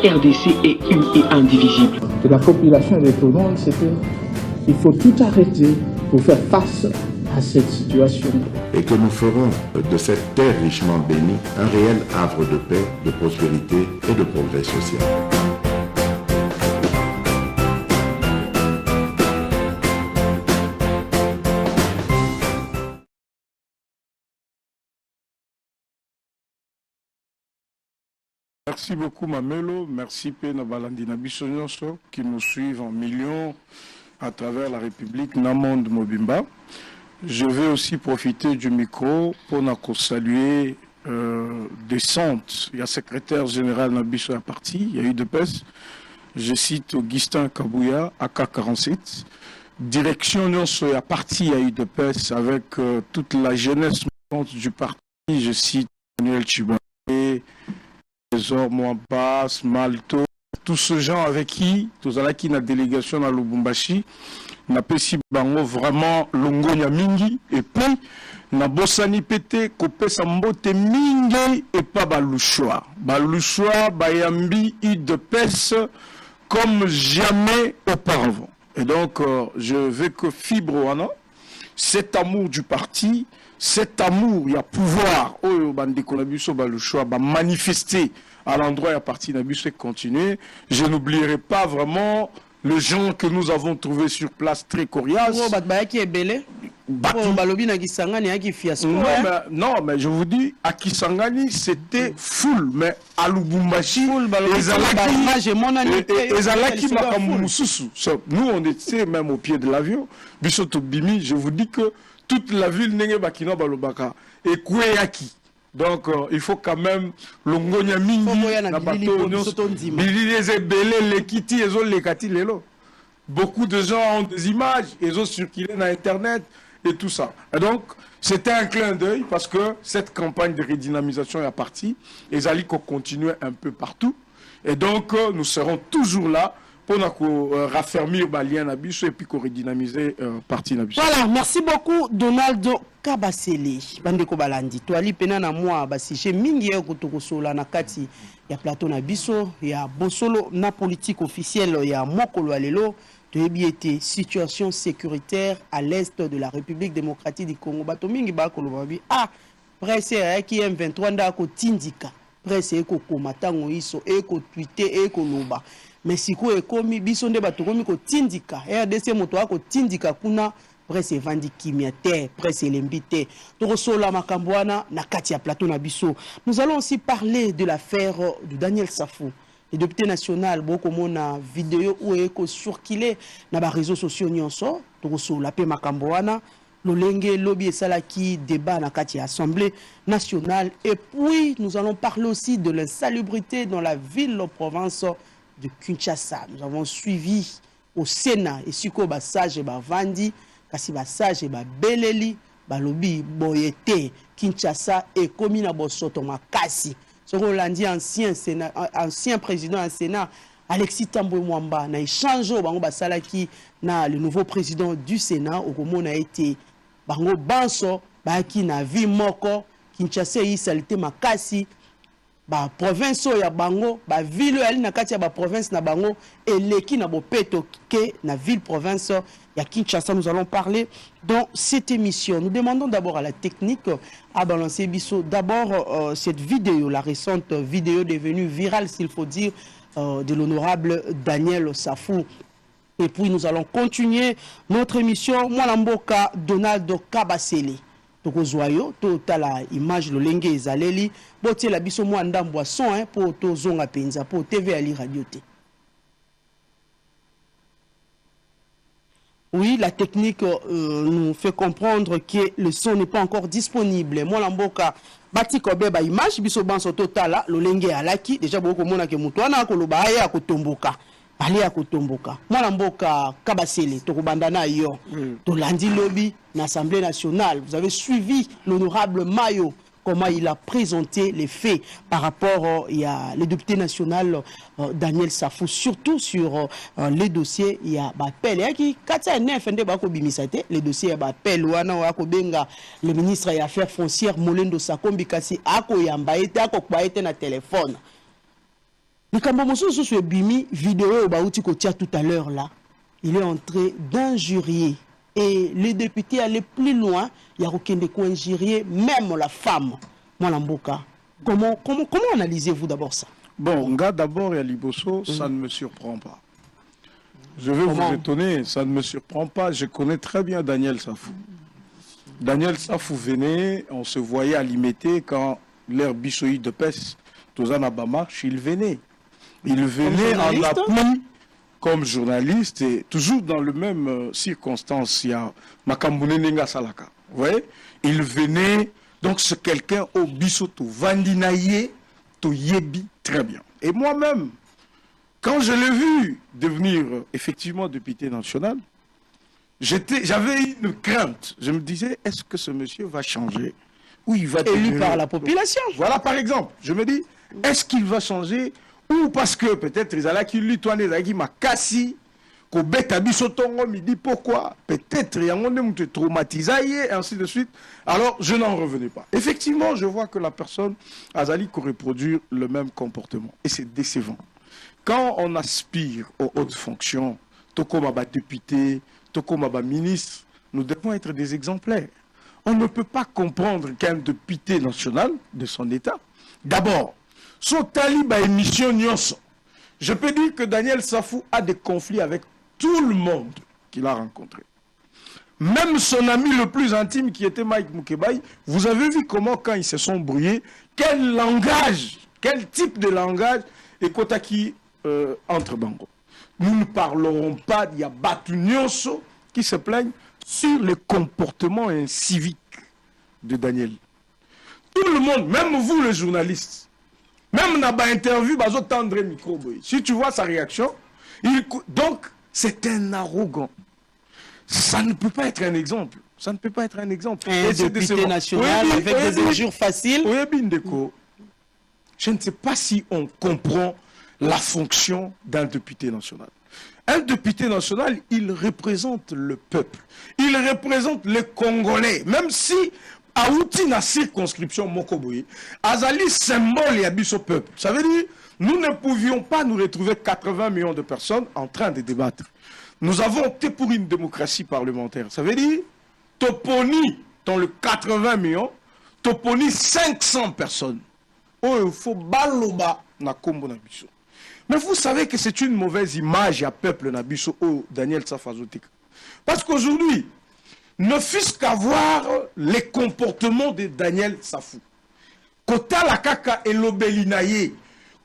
RDC est une et indivisible. De la population et de tout le monde, c'est qu'il faut tout arrêter pour faire face à cette situation. Et que nous ferons de cette terre richement bénie un réel havre de paix, de prospérité et de progrès social. Merci beaucoup Mamelo, merci Pena Balandina Bissonyoso qui nous suivent en millions à travers la République Namonde Mobimba. Je vais aussi profiter du micro pour saluer Descente. Il y a secrétaire général Nabiso à parti, il y a eu de PES. Je cite Augustin Kabouya, AK47. Direction Nyonso à parti, il y a eu de PES avec toute la jeunesse du parti. Je cite Manuel Chiboué, Trésor Mouabbas, Malto, tous ces gens avec qui, tous à qui la délégation à Lubumbashi, n'a pas si bango vraiment longonya mingi, et puis, n'a bossani pété, kopé sambote mingi, et pas balouchoua. Balouchoua, bayambi, de pes, comme jamais auparavant. Et donc, je veux que Fibroana, cet amour du parti, cet amour, il y a pouvoir, manifester à l'endroit et à partir d'Abus et continuer. Je n'oublierai pas vraiment les gens que nous avons trouvés sur place très coriaces. Non, mais je vous dis, à Kisangani, c'était full, mais à Lubumbashi, nous, on était même au pied de l'avion. Bissoto Bimi, je vous dis que toute la ville n'est pas Bakina Balobaka et Kouéaki. Donc, il faut quand même l'ongonya mingi na bateau les kiti les kati lelo. Beaucoup de gens ont des images, ils ont circulé dans Internet et tout ça. Et donc, c'était un clin d'œil parce que cette campagne de redynamisation est partie et Zali continue un peu partout. Et donc, nous serons toujours là pour raffermir les liens et puis redynamiser partie Nabiso. Voilà, merci beaucoup Donaldo Kabasele. Bandeko Balandi, toali pena na moi basije mingi ya kotokosola na kati ya plateau Nabiso, ya bosolo na politique officielle ya mokolo alelo. De situation sécuritaire à l'est de la République démocratique du Congo. Batomingi ba kolobabi presse qui M23 ndako tindika. Presse eko komatango iso eko tweeter eko loba. Mais siko ekomi biso nde batokomi ko tindika. RDC moto ako tindika kuna presse vandi kimia terre, presse lembite. Torosola makambwana na kati ya plateau na biso. Nous allons aussi parler de l'affaire de Daniel Safou. Le député national, beaucoup de vidéo où est circulé dans les réseaux sociaux nyonso, sur la paix Makamboana, l'olenge lobby et salaki débat dans la Assemblée nationale. Et puis nous allons parler aussi de l'insalubrité dans la ville, la province de Kinshasa. Nous avons suivi au Sénat et Siko Bassage et Bavandi, Kasi Bassage et Beleli, Balobi Boyete, Kinshasa et Komina Bosoto Makasi. Ce Rolandi, ancien président du Sénat, Alexis Tambwe Mwamba, na échange bango basalaki na le nouveau président du Sénat, au moment a été bango banso, baki na vi moko, Kinshasa yi salite makasi, ba province ya bango, ba ville ali na kati ya ba province na bango, eleki na bopeto ke na ville province ya Kinshasa. Nous allons parler dans cette émission. Nous demandons d'abord à la technique à balancer Bisso. D'abord, cette vidéo, la récente vidéo devenue virale, s'il faut dire, de l'honorable Daniel Safou. Et puis nous allons continuer notre émission. Mwalamboka Donaldo Kabasele. Tokozoyo, totala image le lenge ezaleli. Botie la biso mwanda boisson pour tozonga penza pour TV Ali Radio T. Oui, la technique nous fait comprendre que le son n'est pas encore disponible. Moi, l'amboka, bati kobe ba image, biso banso totala, lo lenge alaki, déjà beaucoup mona ke mutuana koloba aya kotomboka. Ali ya kotomboka. Moi, l'amboka Kabasele, tokobandana yo. To landi lobby, l'Assemblée nationale. Vous avez suivi l'honorable Mayo, comment il a présenté les faits par rapport à le député national Daniel Safou, surtout sur les dossiers, il y a appel. Il y a les dossiers, il y a appel. Le ministre des Affaires foncières, Molendo Sakombi, Kasi, Ako Yamba, Ako Kwaete na téléphone. Likambo mosusu sur bimi vidéo bauti kotia tout à l'heure là. Il est en train d'injurier et les députés allaient plus loin, il y a aucun de quoi injurier même la femme. Mwalamboka. Comment analysez-vous d'abord ça? Bon, Nga d'abord et à Liboso, ça ne me surprend pas. Je vais vous étonner, ça ne me surprend pas. Je connais très bien Daniel Safou. Daniel Safou venait, on se voyait à l'imiter quand l'ère Bissoïde de Pes, Tozana Bamarche, il venait. Il venait en appui comme journaliste et toujours dans le même circonstance. Il y a Makamboune Nenga Salaka. Vous voyez? Il venait, donc c'est quelqu'un au Bissoto, Vandinaye, to Yebi, très bien. Et moi-même, quand je l'ai vu devenir effectivement député national, j'avais une crainte. Je me disais, est-ce que ce monsieur va changer? Ou il va devenir... Élu par la population. Voilà, par exemple. Je me dis, est-ce qu'il va changer? Ou parce que peut-être ils allaient qu'il lui tourne les m'a cassé, qu'au bête à bisotongo, il dit pourquoi? Peut-être il y a un monde traumatisé, et ainsi de suite. Alors, je n'en revenais pas. Effectivement, je vois que la personne, Azali, reproduire le même comportement. Et c'est décevant. Quand on aspire aux hautes fonctions, Tokomaba député, Tokomaba ministre, nous devons être des exemplaires. On ne peut pas comprendre qu'un député national de son État, d'abord, son taliba émission Nyonso. Je peux dire que Daniel Safou a des conflits avec tout le monde qu'il a rencontré. Même son ami le plus intime qui était Mike Mukebai, vous avez vu comment quand ils se sont brouillés, quel langage, quel type de langage et Kotaki entre Bango. Nous ne parlerons pas d'il y a Batu Nyonso qui se plaignent sur le comportement incivique de Daniel. Tout le monde, même vous les journalistes, même dans l'interview, tendre micro. Si tu vois sa réaction, donc c'est un arrogant. Ça ne peut pas être un exemple. Ça ne peut pas être un exemple. Un député national avec des injures faciles. Je ne sais pas si on comprend la fonction d'un député national. Un député national, il représente le peuple. Il représente les Congolais. Même si Aouti na circonscription Mokoboye, Azali symbole et habite au peuple. Ça veut dire, nous ne pouvions pas nous retrouver 80 millions de personnes en train de débattre. Nous avons opté pour une démocratie parlementaire. Ça veut dire, Toponi, dans le 80 millions, Toponi 500 personnes. Oh, il faut baloba na kombo na biso. Mais vous savez que c'est une mauvaise image à peuple na biso, oh, Daniel Safazotika. Parce qu'aujourd'hui, ne fût-ce qu'avoir les comportements de Daniel Safou. Kota la kaka elobeli naye,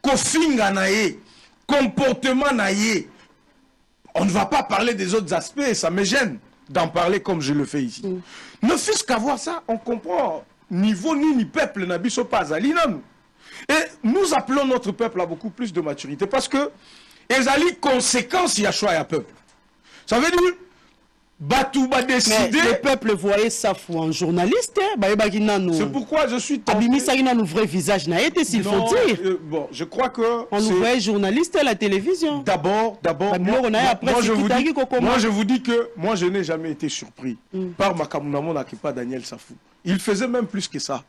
kofinga naye, comportement naye. On ne va pas parler des autres aspects, ça me gêne d'en parler comme je le fais ici. Ne fût-ce qu'avoir ça, on comprend niveau ni peuple nabiso pas alinam. Et nous appelons notre peuple à beaucoup plus de maturité parce que ezali conséquence y a choix à peuple. Ça veut dire Batouba décidé. Le peuple voyait Safou en journaliste. C'est pourquoi je suis tenté. Abimisa a un vrai visage naïté, s'il faut dire. Bon, je crois que. On nous voyait journaliste à la télévision. D'abord, moi je vous dis que moi je n'ai jamais été surpris par Makamunamon Akipa Daniel Safou. Il faisait même plus que ça.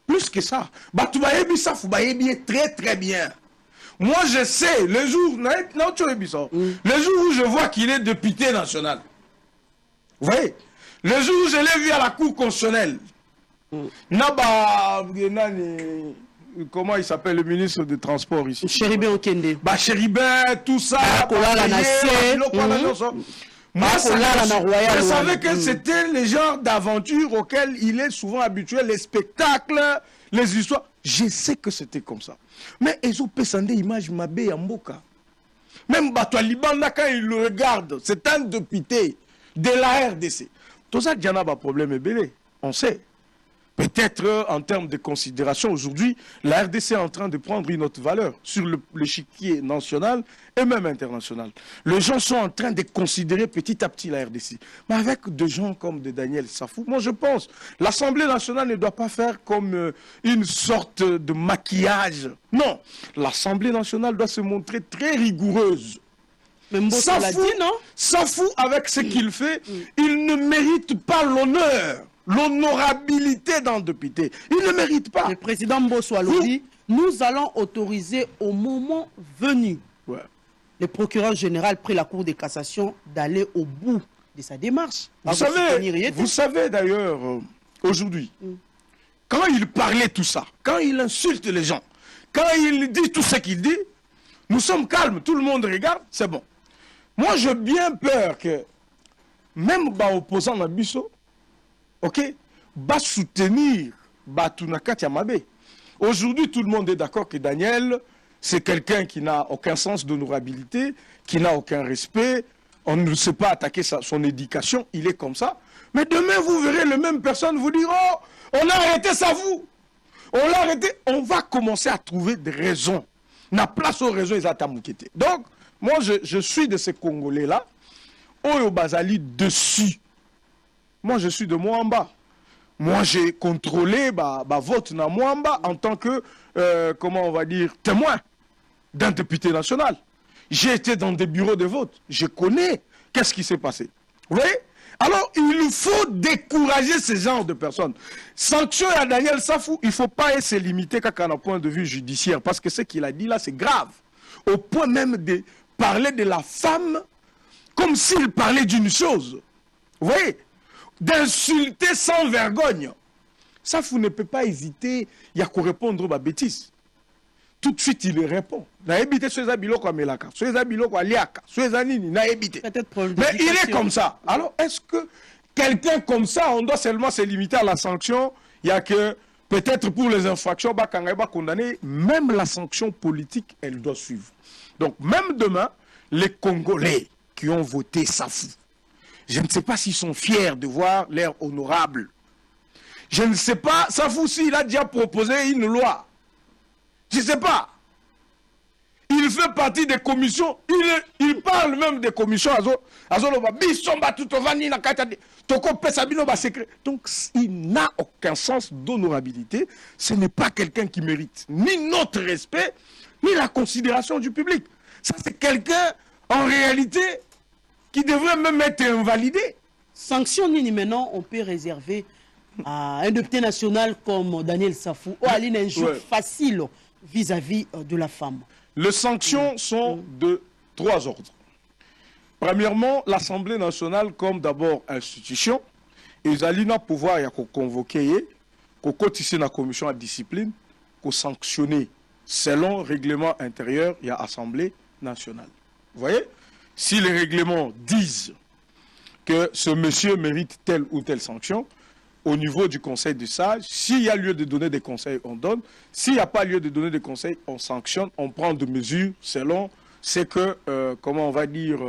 Plus que ça. Batouba Ebi Safou est très très bien. Moi je sais, le jour où je vois qu'il est député national. Vous voyez, le jour où je l'ai vu à la Cour constitutionnelle, comment il s'appelle le ministre des Transports ici? Chéribin Okende. Chéribin, tout ça. Moi, je savais que c'était le genre d'aventure auquel il est souvent habitué, les spectacles, les histoires. Je sais que c'était comme ça. Mais ils ont pesandé image Mabé Mboka. Même Batoa Libanda, quand il le regarde, c'est un député de la RDC. Tout ça, il y a un problème ébélé. On sait. Peut-être en termes de considération, aujourd'hui, la RDC est en train de prendre une autre valeur sur l'échiquier national et même international. Les gens sont en train de considérer petit à petit la RDC. Mais avec des gens comme de Daniel Safou, moi je pense, l'Assemblée nationale ne doit pas faire comme une sorte de maquillage. Non, l'Assemblée nationale doit se montrer très rigoureuse. Safou, Safou, avec ce qu'il fait, il ne mérite pas l'honneur l'honorabilité d'un député. Il ne mérite pas. Le président Mbosso a dit, nous allons autoriser au moment venu le procureur général près la Cour de cassation d'aller au bout de sa démarche. Vous savez d'ailleurs, aujourd'hui, quand il parlait tout ça, quand il insulte les gens, quand il dit tout ce qu'il dit, nous sommes calmes, tout le monde regarde, c'est bon. Moi, j'ai bien peur que même les opposants à Bisso, ok, va soutenir Batunakati Yamabe. Aujourd'hui, tout le monde est d'accord que Daniel, c'est quelqu'un qui n'a aucun sens d'honorabilité, qui n'a aucun respect. On ne sait pas attaquer son éducation, il est comme ça. Mais demain, vous verrez les mêmes personnes vous dire, oh, on a arrêté ça, vous. On l'a arrêté. On va commencer à trouver des raisons. Na place aux raisons, ils attendent. Donc, moi, je suis de ces Congolais-là. Oyo Bazali dessus. Moi, je suis de Mwamba. Moi, j'ai contrôlé vote na Mwamba en tant que, comment on va dire, témoin d'un député national. J'ai été dans des bureaux de vote. Je connais qu'est-ce qui s'est passé. Vous voyez? Alors, il faut décourager ce genre de personnes. Sanction à Daniel Safou, il ne faut pas se limiter qu'à un point de vue judiciaire. Parce que ce qu'il a dit là, c'est grave. Au point même de parler de la femme comme s'il parlait d'une chose. Vous voyez? D'insulter sans vergogne. Safou ne peut pas hésiter, il y a qu'à répondre aux bêtises. Tout de suite, il répond. Mais il est comme ça. Alors, est-ce que quelqu'un comme ça, on doit seulement se limiter à la sanction? Il y a que, peut-être pour les infractions, quand on va condamner, même la sanction politique, elle doit suivre. Donc, même demain, les Congolais qui ont voté Safou, je ne sais pas s'ils sont fiers de voir l'air honorable. Je ne sais pas, Safou, s'il a déjà proposé une loi. Je ne sais pas. Il fait partie des commissions. Il parle même des commissions. Donc, il n'a aucun sens d'honorabilité. Ce n'est pas quelqu'un qui mérite ni notre respect, ni la considération du public. Ça, c'est quelqu'un, en réalité, qui devrait même être invalidé. Sanction Nini, maintenant, on peut réserver à un député national comme Daniel Safou. Ou Aline, un jour facile vis-à-vis de la femme. Les sanctions sont de 3 ordres. Premièrement, l'Assemblée nationale comme d'abord institution, ils ont pouvoir convoquer, cotiser la commission de discipline, sanctionner selon le règlement intérieur, il y a Assemblée nationale. Vous voyez? Si les règlements disent que ce monsieur mérite telle ou telle sanction, au niveau du conseil de sages, s'il y a lieu de donner des conseils, on donne. S'il n'y a pas lieu de donner des conseils, on sanctionne, on prend des mesures selon ce que, comment on va dire,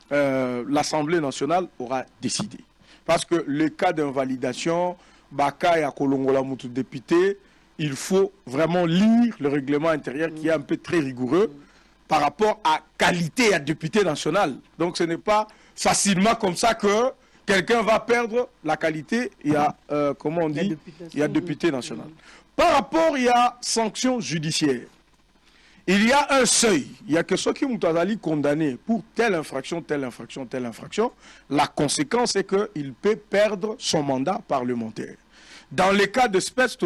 l'Assemblée nationale aura décidé. Parce que le cas d'invalidation, Baka et Akolongola Moutou député, il faut vraiment lire le règlement intérieur qui est un peu très rigoureux par rapport à qualité à député national. Donc ce n'est pas facilement comme ça que quelqu'un va perdre la qualité, il y a, comment on dit, il y a député national. Par rapport, il y a sanction judiciaire. Il y a un seuil. Il y a que ceux qui ont été condamnés pour telle infraction, telle infraction, telle infraction. La conséquence est qu'il peut perdre son mandat parlementaire. Dans les cas d'espèce,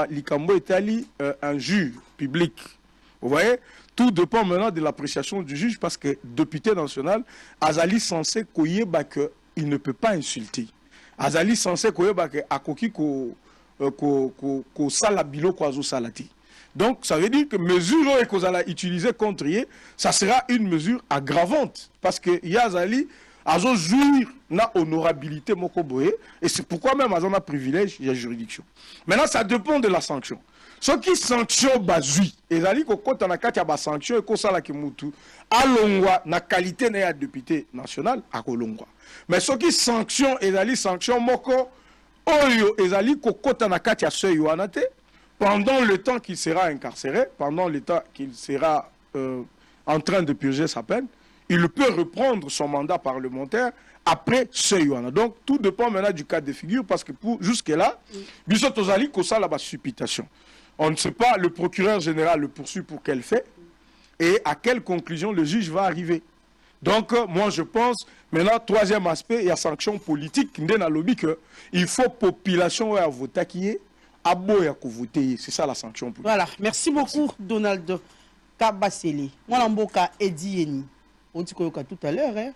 Likambo est un juge public. Vous voyez? Tout dépend maintenant de l'appréciation du juge parce que député national, Azali censé que il ne peut pas insulter. Azali censé que akoki ko salabilo kwazo salati. Donc ça veut dire que mesure que vous allez utiliser contre lui, ça sera une mesure aggravante parce que Yazali azo jouir na honorabilité mokoboé et c'est pourquoi même azana privilège il y a juridiction. Maintenant ça dépend de la sanction. Ce qui sanction bazui, ezali ko kota na kati ya ba sanction et ko sala ki mutu alongwa na qualité na député national akolongwa. Mais ce qui sanction ezali sanction moko oyo ezali ko kota na kati ya seuil wana te pendant le temps qu'il sera incarcéré, pendant le temps qu'il sera en train de purger sa peine, il peut reprendre son mandat parlementaire après seuil wana. Donc tout dépend maintenant du cas de figure parce que pour jusque-là, biso tozali ko sala ba supputation. On ne sait pas, le procureur général le poursuit pour quel fait et à quelle conclusion le juge va arriver. Donc, moi, je pense, maintenant, troisième aspect, il y a sanction politique. Il faut population à voter qui est à voter. C'est ça la sanction politique. Voilà, merci beaucoup, Donald Kabasele. Moi, Mboka Edieni, on dit tout à l'heure, hein,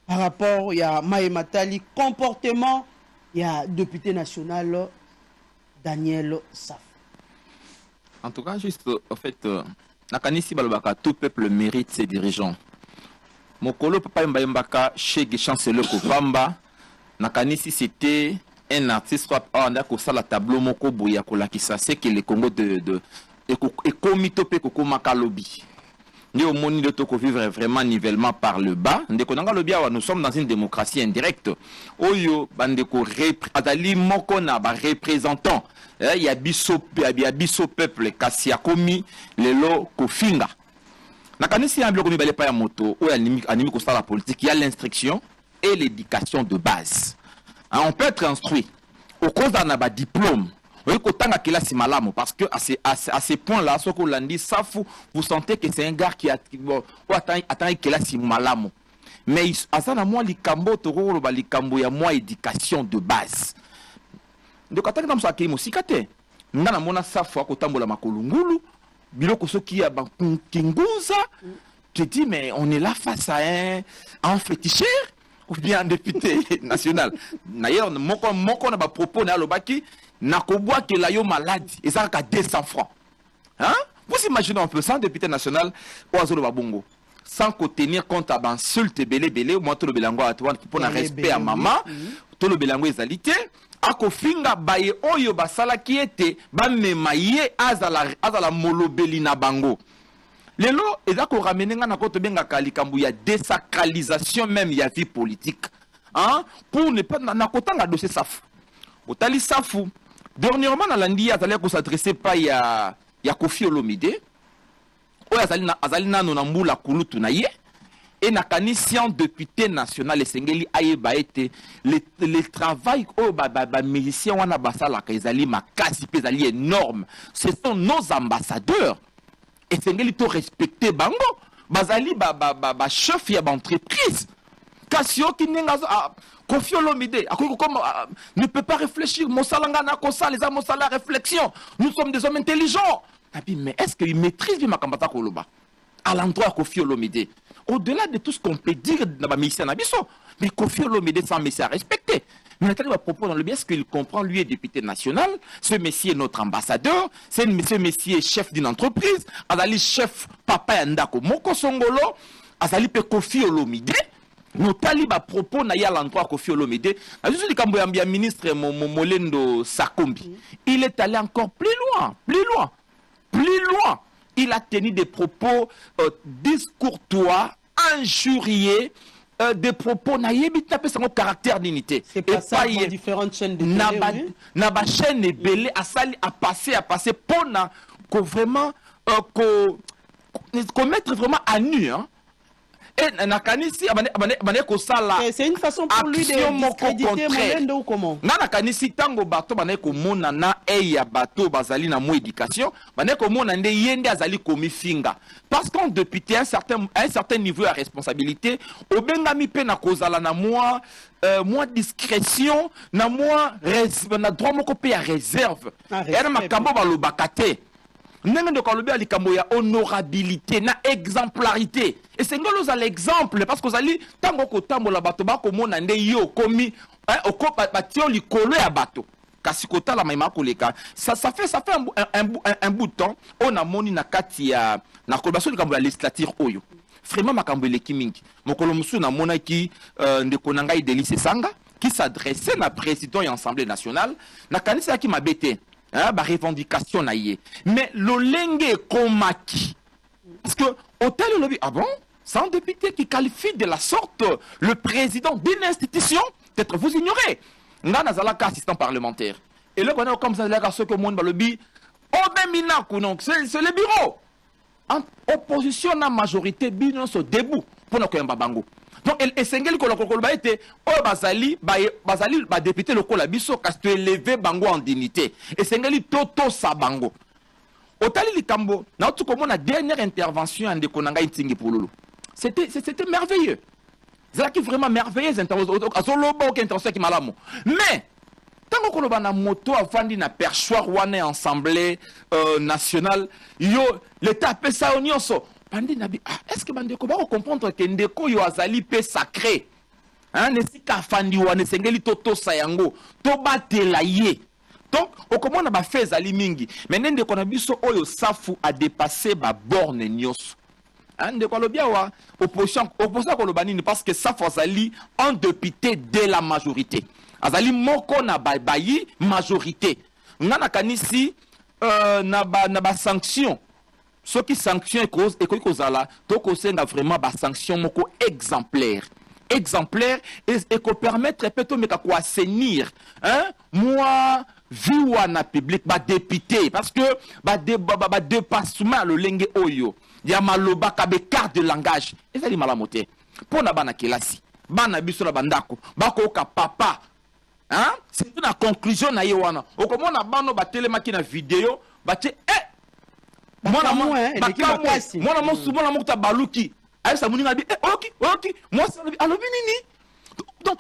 par rapport, il y a Maï Matali, comportement, il y a député national Daniel Saf. En tout cas, juste, en fait, Nakanisi Balbaka, tout peuple mérite ses dirigeants. Mokolo Papa Mbaka, chez Chancellor Kopamba, Nakanisi, c'était un artiste, on a ça la tableau Moko Boyakola qui c'est que le Congo de Ekomito Pekoko Makalobi. Nous devons vivre vraiment nivellement par le bas. Nous sommes dans une démocratie indirecte. Oyo bandeko adali moko na ba représentant. Il y a biso peuple kasi akomi lelo kofinga. Nakanisi ya biloko mibale pa ya moto oyo animi ko la politique, il y a l'instruction et l'éducation de base. On peut être instruit au cause d'un diplôme. Parce que à ces points-là, ce qu'on l'a dit, vous sentez que c'est un gars qui attend qu'il a si malamo. Mais à ça, moi, likambo toro likambo ya moi éducation de base. Donc quand on a dit que ngana mona safu akotambola makolungulu, biloko soki ya kinguza, tu dis mais on est là face à un féticheur ou bien un député national. D'ailleurs, mon propos na lobaki Nakoboa que la yo malade, et ça a 200 francs. Hein? Vous imaginez un peu ça, député national, Oazolo Babongo, sans tenir compte à l'insulte belé, ou moi tout le belango à toi, pour un respect à maman, tout le belango est alité, à kofinga baye oyo basala qui était, ba memaye azala molobeli na bango. Lelo, et là qu'on ramène na koto benga kalikambu, il y a désacralisation même, il y a vie politique. Hein? Pour ne pas, na kotanga dossier safou. Otali safou. Dernièrement, dans l'Andia, il faut s'adresser pas à Kofi Olomide. Azalina Nonambula Kulutu Naye. Et Nakanisian député national, et Sengeli Aïeba été le travail au musicien Wana Basala Kaizali Makasi Pezali énorme. Ce sont nos ambassadeurs. Et Sengeli to respecter Bango. Bazali chef ya entreprise. Kassio qui n'est Kofi Olomide ne peut pas réfléchir. Mosalanga na kosa les amos la réflexion. Nous sommes des hommes intelligents. Mais est-ce qu'il maîtrise bien ma Kambata Koloba à l'endroit de Kofi Olomide? Au-delà de tout ce qu'on peut dire dans la mission Nabiso, mais Kofi Olomide sans messie à respecter. Mais Nathalie va proposer dans le bien ce qu'il comprend, lui est député national, ce messie est notre ambassadeur, ce messie est chef d'une entreprise, Azali chef papa Yandako Moko Songolo, Azali pe Kofi Olomide. Nos talibans propos na ya l'endroit Kofi Olomide. Je dis que ministre Molendo Sakombi, il est allé encore plus loin. Il a tenu des propos discourtois, injuriés, des propos naïbis tapé son caractère d'unité. C'est pas ça dans différentes chaînes de télé. Naba chaîne est belé à passer pour vraiment mettre vraiment à nu. Hein. C'est une façon pour lui de discréditer Molendo ou comment? Nakanisi tango bato baneko mona na eya bato bazali na mo éducation baneko mona nde yende azali komi finga parce qu'on depuis un certain niveau de responsabilité obengami pe na kozala na moi discrétion na moi na droit moko pe ya réserve et na makambo balobakate. Ndenge de kalobi alikambo ya honorabilité na exemplarité et c'est ngolo za l'exemple parce que zali tango ko tambola bato ba ko mona nde yo komi okopa batio likolo ya bato kasi kota la maima koleka ça fait un bout de temps on a moni na kati ya na kolbaso likambo ya législature oyo vraiment makambo eleki mingi mokolo musu na mona ki ndeko na ngai Delice Sanga qui s'adressait na président et assemblée nationale na kanisa ki mabete. Bah revendication naïe. Mais l'olenge komaki. Parce que hôtel le lobby, ah bon? C'est un député qui qualifie de la sorte le président d'une institution. Peut-être vous ignorez. Nga nazalaka assistant parlementaire. Et là, on a comme ça, ce que monde lobby. C'est le bureau. En opposition, la majorité, bino se debout pour nous faire bango. Donc, et Sengeli Kolokoloba était, Bazali, député le Kolabiso, parce que élevé bango en dignité. Et Sengeli Toto sa bango. Otali Likambo, na tout comme la dernière intervention en Dekonanga Intingi Pululu. c'était merveilleux. C'est vraiment merveilleuse intervention qui malamu. Mais tant qu'on a na moto avant na perchoir wana assemblée nationale, yo l'état pe ça onyoso. Pandi na bi est-ce que bandeko ba comprendre que ndeko yo azali pe sacré. Hein, nesika fandi wana sengeli toto sayango, to batela ye. Donc, au comment on a fait zali mingi, mais n'ende qu'on a biso oyo safu a dépassé ba borne nyos. Hein, de quoi le bien wa opposition qu'on le banine parce que safu azali en député de la majorité. Azali moko na bayi majorité. Ngana kanisi na ba sanction. Ce qui sanction cause et quoi kozala, to kosenga vraiment ba sanction moko exemplaire. Exemplaire et qu'on permettre peut-être mais quoi assainir hein moi viwana public ba député parce que ba dépassement le lenge oyo ya maloba ka be carte de langage et ça dit malamoté pour na bana kelasi bana biso na bandako bako ka papa hein c'est une conclusion na yewana o comment na bano ba telemaki na vidéo ba te mwana mo ta baluki aisa muninga bi ok moi ça alobi nini donc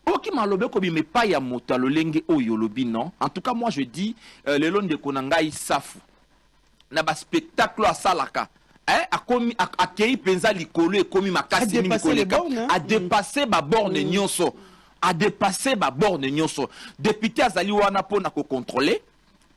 ok malobe ko bi me pa ya moto lo lenge oyo lobi non en tout cas moi je dis le long de konanga isafu na ba spectacle à salaka a kei penza likolo e komi makasi ni koleka a dépasser ba borne nyonso a dépasser ba borne nyonso député azali wana pona ko contrôler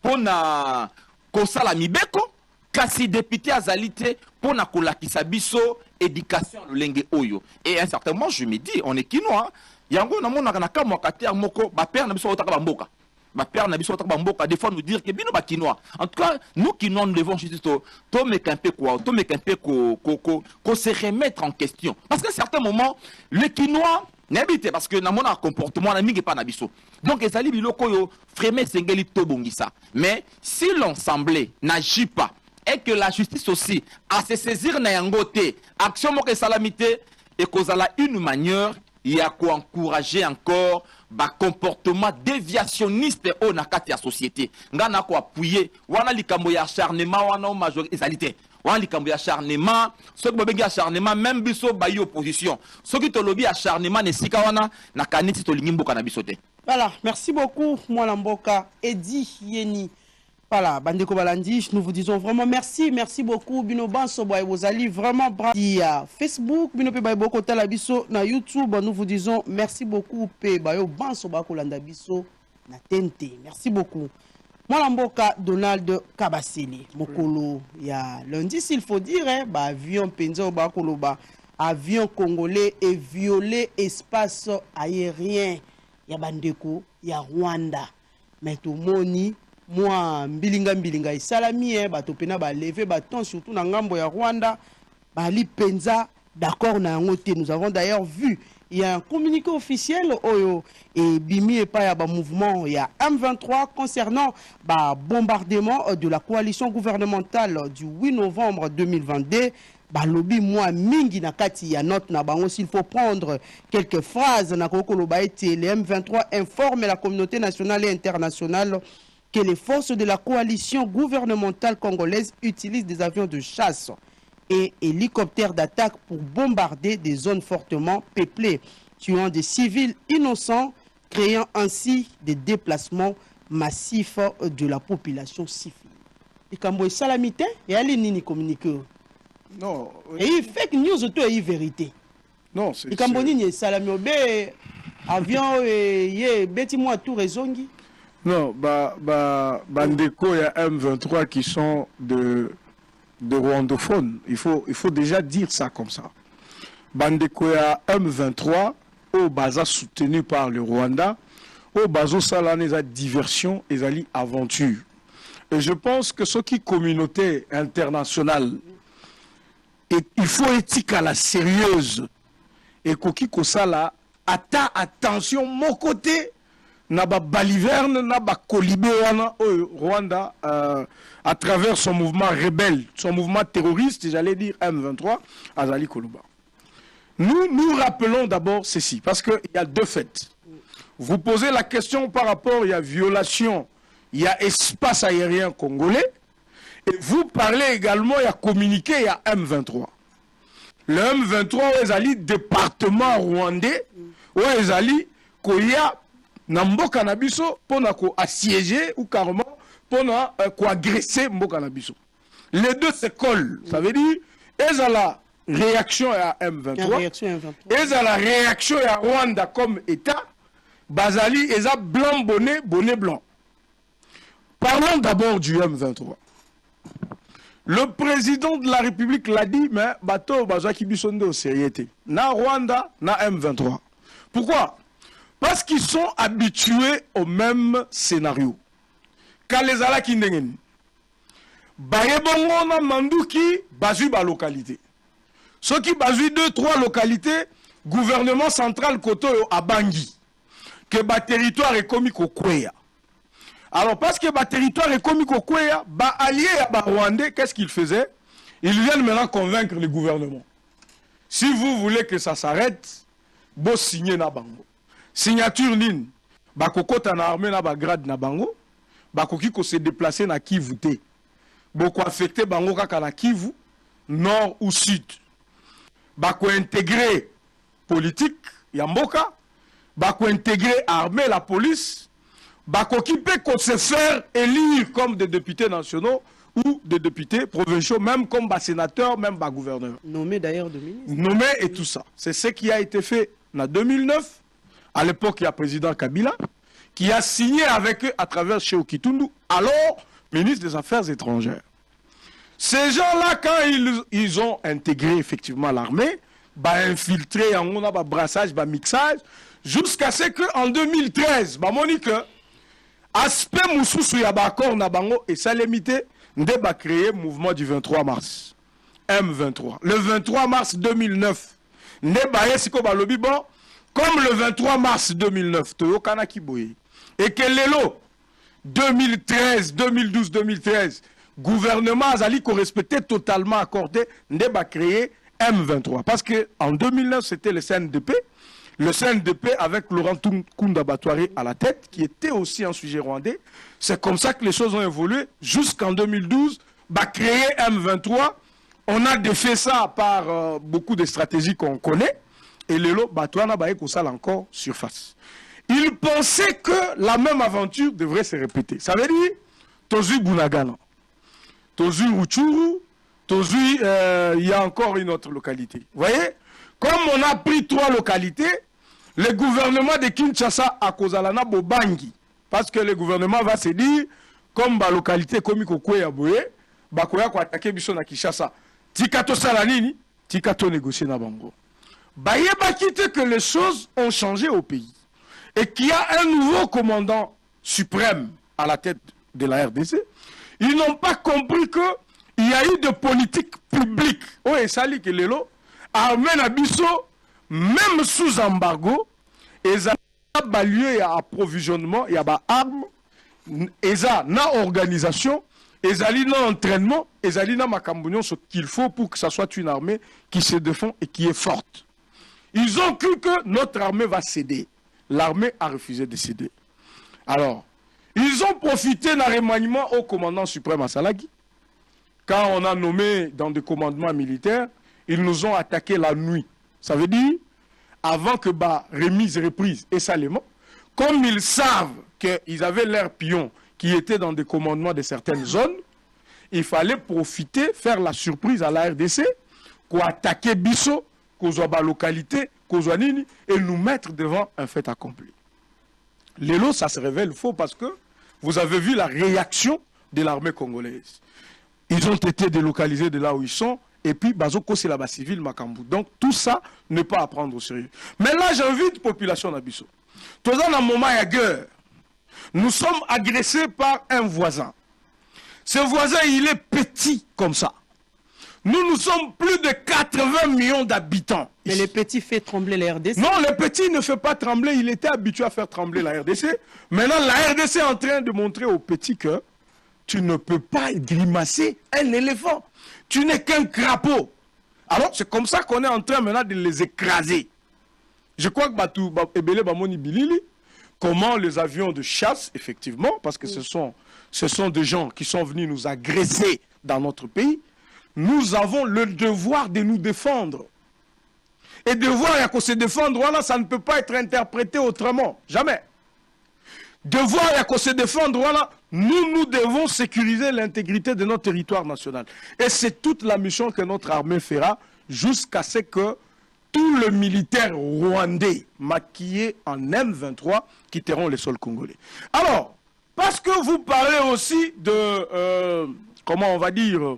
pona ko sala mibeko kasi député azalité pour na kolakisa biso éducation le lenge oyo et à un certain moment je me dis on est quinois yango na mona na kamwa kater moko ba père na biso otaka ba mboka ba père na biso otaka ba mboka des fois nous dire que bino ba quinois en tout cas nous quinois nous devons juste to me camper quoi to me camper ko se remettre en question parce qu'à un certain moment le quinois n'habite parce que na mona comportement na mingi pa na biso donc ezali biloko yo frémé sengeli to bongisa mais si l'ensemble n'agit pas et que la justice aussi à se saisir na yangote action mo ke salamité et kozala une manière il y a quoi encourager encore ba comportement déviationniste au nakati ya société ngana ko appuyer wana likambo ya acharnement wana majorité wana likambo ya acharnement ceux qui bengi acharnement même biso ba yi opposition ceux qui tolobi acharnement ne sika wana na kaniti to lingimboka na biso te. Voilà, merci beaucoup mwana mboka Edi Yeni. Voilà, Bandeko Balandi, nous vous disons vraiment merci, merci beaucoup. Bino Banso Boy Bozali, vraiment bravo. Facebook, Bino Pe Bayo Kota Biso na YouTube, nous vous disons merci beaucoup. Pe Bayo Banso Bako Landa Biso na TNT. Merci beaucoup. Moi Mboka Donald Kabasele, Mokolo ya lundi s'il faut dire ba avion Penzo Bakolo ba avion congolais et violé espace aérien ya Bandeko ya Rwanda. Mais tout moni moi mbilinga isalami bato pena ba lever baton surtout na ngambo ya Rwanda bali penza d'accord na ngote. Nous avons d'ailleurs vu il y a un communiqué officiel oyo et bimi et pas ya ba mouvement il y a M23 concernant ba bombardement de la coalition gouvernementale du 8 novembre 2022. Ba lobby moi mingi na kati ya note na bango s'il faut prendre quelques phrases na kokolo ba été les M23 informe la communauté nationale et internationale que les forces de la coalition gouvernementale congolaise utilisent des avions de chasse et hélicoptères d'attaque pour bombarder des zones fortement peuplées, tuant des civils innocents, créant ainsi des déplacements massifs de la population civile. Et quand vous salamité, et allez nini communiquer. Non. Et il fake news auto et vérité. Non, c'est. Et quand vous nini salamité, avion et bêtis-moi tout raisongi. Non, Bandeko, il y a M23 qui sont de rwandophones. Il faut déjà dire ça comme ça. Bandeko, il y a M23, au Baza soutenu par le Rwanda, au Bazo Salane, a diversion et aventure. Et je pense que ce qui communauté internationale, il faut éthique à la sérieuse. Et Koki Kosala, attention, mon côté. Naba baliverne, naba kolibé au Rwanda à travers son mouvement rebelle, son mouvement terroriste, j'allais dire M23, Azali Koluba. Nous rappelons d'abord ceci, parce qu'il y a deux faits. Vous posez la question par rapport, il y a violation, il y a espace aérien congolais, et vous parlez également, il y a communiqué, il y a M23. le M23 ezali département rwandais où ezali koya na mboka na biso pona ko assiéger ou carrément pona ko agresser mboka na biso. Les deux se collent, ça veut dire ezala réaction à M23 ezala réaction à Rwanda comme état bazali eza blanc bonnet blanc. Parlons d'abord du M23. Le président de la République l'a dit, mais bateau bazaki bisonde au sériété. Na Rwanda, na M23. Pourquoi? Parce qu'ils sont habitués au même scénario. Quand les alaki ndengeni, bayebongo na manduki bazui ba localité. Ceux qui bazui 2-3 localités, gouvernement central koto à Bangui. Que ba territoire est commis au Kweya. Alors, parce que le territoire est commis au Kweya, allié à Rwandais, qu'est-ce qu'ils faisaient? Ils viennent maintenant convaincre le gouvernement. Si vous voulez que ça s'arrête, vous signez na bango. Signature nin, bakokota na armée na grade na bango, bakoki ko se déplacer na Kivu te. Boko affecté bango kaka na Kivu, nord ou sud. Bako intégrer politique, yamboka, bako intégrer armée, la police, Bakoki peut se faire élire comme des députés nationaux ou des députés provinciaux, même comme sénateurs, même gouverneurs. Nommé d'ailleurs de ministre. Nommé et tout ça. C'est ce qui a été fait en 2009. À l'époque, il y a le président Kabila qui a signé avec eux à travers Cheikh Kitundu, alors ministre des Affaires étrangères. Ces gens-là, quand ils ont intégré effectivement l'armée, infiltré, on a brassage, mixage, jusqu'à ce qu'en 2013, Monique, aspect moussousou ya bakor na bango et ça limité nde ba créé mouvement du 23 mars M23 le 23 mars 2009 nde ba yesiko ba lobi bon comme le 23 mars 2009 toyo kana kiboye et que lelo 2013 2012 2013 gouvernement azali ko respecté totalement accordé nde ba créé M23 parce que en 2009 c'était le CNDP. Le CNDP avec Laurent Kunda Batouari à la tête, qui était aussi un sujet rwandais. C'est comme ça que les choses ont évolué jusqu'en 2012. Créer M23, on a défait ça par beaucoup de stratégies qu'on connaît. Et Lelo Batouana Baïkousal encore surface. Il pensait que la même aventure devrait se répéter. Ça veut dire, Tozu Bunagana, Tozu Uchuru, Tozu, il y a encore une autre localité. Vous voyez? Comme on a pris 3 localités, le gouvernement de Kinshasa a Kozalana Bobangi. Parce que le gouvernement va se dire, comme la localité comme Kokoya Boye, Bakoya ko attaquer biso na Kinshasa. Tikato Salanini, Tikato négocier na bango. Baye bakite que les choses ont changé au pays. Et qu'il y a un nouveau commandant suprême à la tête de la RDC. Ils n'ont pas compris qu'il y a eu de politique publique. Oh, et ça dit que l'élo, armée na biso, même sous embargo, il y a lieu à approvisionnement, il y a armes, il y a organisation, il y a entraînement, il y a macambonion, ce qu'il faut pour que ça soit une armée qui se défend et qui est forte. Ils ont cru que notre armée va céder. L'armée a refusé de céder. Alors, ils ont profité d'un remaniement au commandant suprême à Salagi. Quand on a nommé dans des commandements militaires, ils nous ont attaqué la nuit. Ça veut dire, avant que remise, reprise et salement, comme ils savent qu'ils avaient leurs pions qui étaient dans des commandements de certaines zones, il fallait profiter, faire la surprise à la RDC, qu'on attaquer Bisso, qu'on soit la localité, qu'on soit Nini, et nous mettre devant un fait accompli. L'élo, ça se révèle faux parce que vous avez vu la réaction de l'armée congolaise. Ils ont été délocalisés de là où ils sont, et puis Bazoko c'est la base civile Makambu. Donc tout ça n'est pas à prendre au sérieux. Mais là j'invite la population d'Abisso. Tout dans un moment de guerre, nous sommes agressés par un voisin. Ce voisin il est petit comme ça. Nous sommes plus de 80 millions d'habitants. Mais le petit fait trembler la RDC. Non, le petit ne fait pas trembler. Il était habitué à faire trembler la RDC. Maintenant, la RDC est en train de montrer au petit que tu ne peux pas grimacer un éléphant. Tu n'es qu'un crapaud. Alors, c'est comme ça qu'on est en train maintenant de les écraser. Je crois que comment les avions de chasse, effectivement, parce que ce sont des gens qui sont venus nous agresser dans notre pays, nous avons le devoir de nous défendre. Et devoir il y a qu'on se défendre, voilà, ça ne peut pas être interprété autrement. Jamais. Devoir il y a qu'on se défendre, voilà, nous devons sécuriser l'intégrité de notre territoire national. Et c'est toute la mission que notre armée fera jusqu'à ce que tous les militaires rwandais maquillés en M23 quitteront les sols congolais. Alors, parce que vous parlez aussi de, comment on va dire,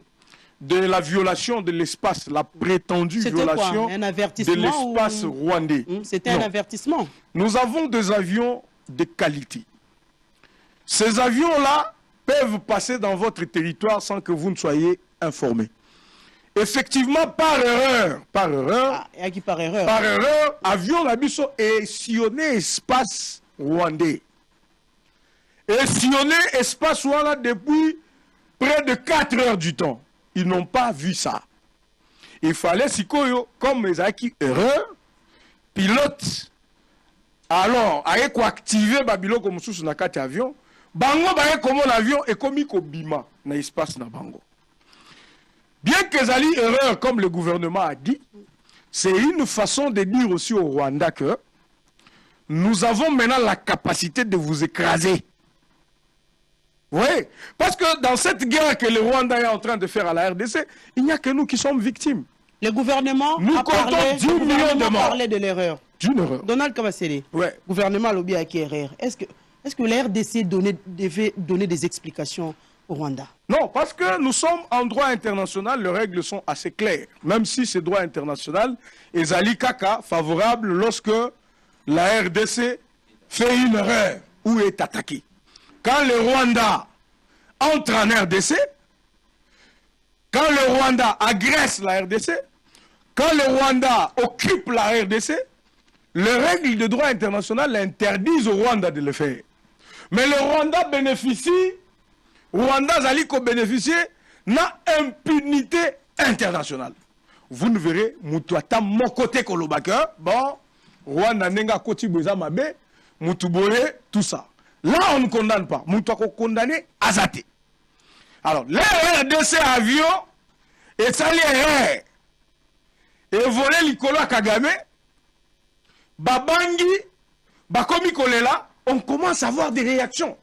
de la violation de l'espace, la prétendue violation de l'espace rwandais. C'était un avertissement. Nous avons des avions de qualité. Ces avions-là peuvent passer dans votre territoire sans que vous ne soyez informés. Effectivement, par erreur, avion Labiso est sillonné espace rwandais. Et sillonné espace rwandais depuis près de 4 heures du temps. Ils n'ont pas vu ça. Il fallait, Sikoyo, comme les acquis erreur, pilote, alors, avec quoi activer Babilo comme sous na kati avion, bango baye comme l'avion est comme bima na espace na bango. Bien que Zali erreur, comme le gouvernement a dit, c'est une façon de dire aussi au Rwanda que nous avons maintenant la capacité de vous écraser. Oui, parce que dans cette guerre que le Rwanda est en train de faire à la RDC, il n'y a que nous qui sommes victimes. Le gouvernement a parlé de l'erreur. D'une erreur. Donald Kabasele, ouais. Gouvernement lobby avec erreur. Est-ce que la RDC devait donner des explications au Rwanda? Non, parce que nous sommes en droit international, les règles sont assez claires. Même si c'est droit international, et Zali Kaka favorable lorsque la RDC fait une erreur ou est attaquée. Quand le Rwanda entre en RDC, quand le Rwanda agresse la RDC, quand le Rwanda occupe la RDC, les règles de droit international interdisent au Rwanda de le faire. Mais le Rwanda bénéficie, Rwanda Zaliko bénéficie n'a impunité internationale. Vous ne verrez, Moutouata, mon côté Kolobaka, bon, Rwanda Nenga Koti Bezamabe, Moutouboye, tout ça. Là, on ne condamne pas. Moutouako condamné, Azate. Alors, les RDC avions, et ça les et volé l'Ikolo à Kagame, Babangi, Bakomi Kolela, on commence à avoir des réactions.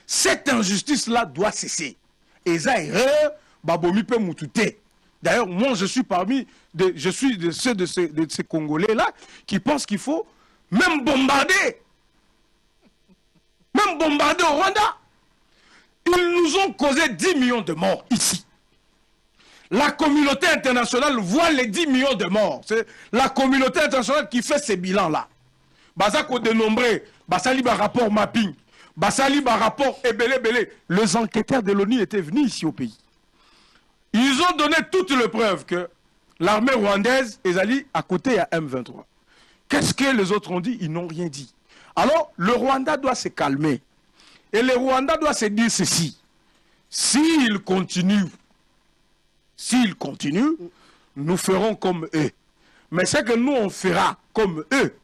Cette injustice-là doit cesser. Et ça, erreur, Babomi peut moutouter. D'ailleurs, moi, je suis de ceux de ces Congolais-là qui pensent qu'il faut même bombarder. Même bombarder au Rwanda. Ils nous ont causé 10 millions de morts ici. La communauté internationale voit les 10 millions de morts. C'est la communauté internationale qui fait ces bilans-là. Bazako dénombré, Basali ba rapport mapping, Basali ba rapport ebele. Les enquêteurs de l'ONU étaient venus ici au pays. Ils ont donné toutes les preuves que l'armée rwandaise est allée à côté à M23. Qu'est-ce que les autres ont dit? Ils n'ont rien dit. Alors, le Rwanda doit se calmer. Et le Rwanda doit se dire ceci. S'ils continuent, nous ferons comme eux. Mais ce que nous, on fera comme eux,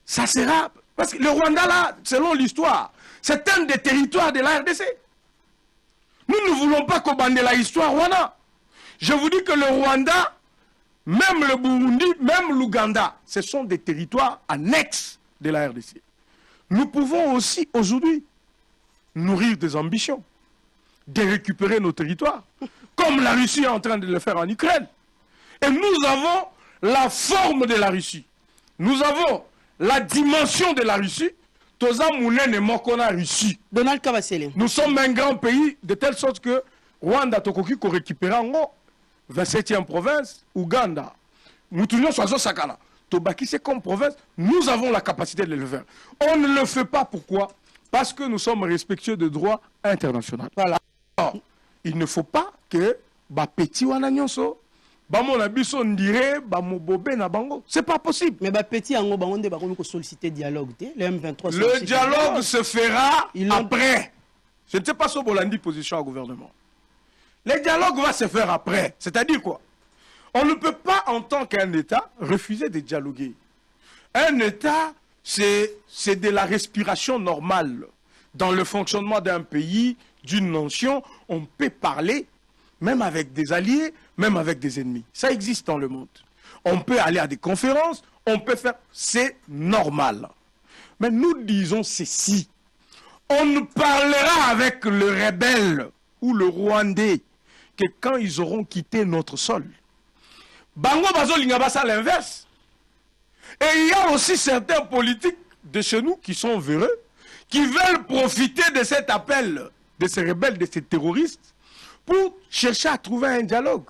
ça sera... Parce que le Rwanda, là, selon l'histoire, c'est un des territoires de la RDC. Nous ne voulons pas commander la histoire Rwanda. Je vous dis que le Rwanda, même le Burundi, même l'Ouganda, ce sont des territoires annexes de la RDC. Nous pouvons aussi, aujourd'hui, nourrir des ambitions, de récupérer nos territoires, comme la Russie est en train de le faire en Ukraine. Et nous avons la forme de la Russie. Nous avons la dimension de la Russie. Donald Kabasele. Nous sommes un grand pays, de telle sorte que Rwanda Tokoki ko récupérer en 27e province, Ouganda, Moutounion Soazo Sakana. Tobaki c'est comme province, nous avons la capacité de le faire. On ne le fait pas, pourquoi? Parce que nous sommes respectueux de droit international. Voilà. Alors, il ne faut pas que petit Wananyonso, Bamonabiso Ndire, Bamobobe na bango. C'est pas possible. Mais petit Ango Bangonde Bakomi ko solliciter dialogue. Le M23. Le dialogue se fera après. Je ne sais pas si Bolandi position au gouvernement. Le dialogue va se faire après. C'est-à-dire quoi? On ne peut pas, en tant qu'un État, refuser de dialoguer. Un État, c'est de la respiration normale. Dans le fonctionnement d'un pays, d'une nation, on peut parler, même avec des alliés, même avec des ennemis. Ça existe dans le monde. on peut aller à des conférences, on peut faire... C'est normal. Mais nous disons ceci. On ne parlera avec le rebelle ou le Rwandais que quand ils auront quitté notre sol. Bango Bazo Lingabasa l'inverse. Et il y a aussi certains politiques de chez nous qui sont véreux, qui veulent profiter de cet appel de ces rebelles, de ces terroristes, pour chercher à trouver un dialogue.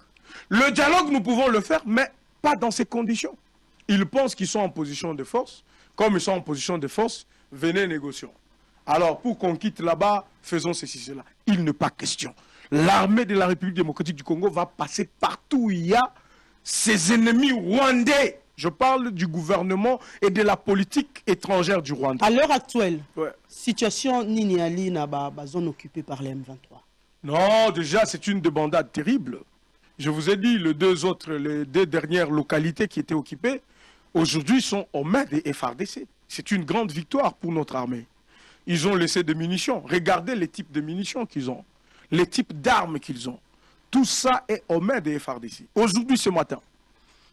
Le dialogue, nous pouvons le faire, mais pas dans ces conditions. Ils pensent qu'ils sont en position de force. Comme ils sont en position de force, venez négocions. Alors, pour qu'on quitte là-bas, faisons ceci, cela. Il n'est pas question. L'armée de la République démocratique du Congo va passer partout où il y a ses ennemis rwandais. Je parle du gouvernement et de la politique étrangère du Rwanda. À l'heure actuelle, Ouais. situation Nini Ali na ba zone occupée par les M23. Non, déjà, c'est une débandade terrible. Je vous ai dit, les deux dernières localités qui étaient occupées, aujourd'hui sont aux mains des FARDC. C'est une grande victoire pour notre armée. Ils ont laissé des munitions. Regardez les types de munitions qu'ils ont, les types d'armes qu'ils ont. Tout ça est aux mains des FARDC. Aujourd'hui, ce matin,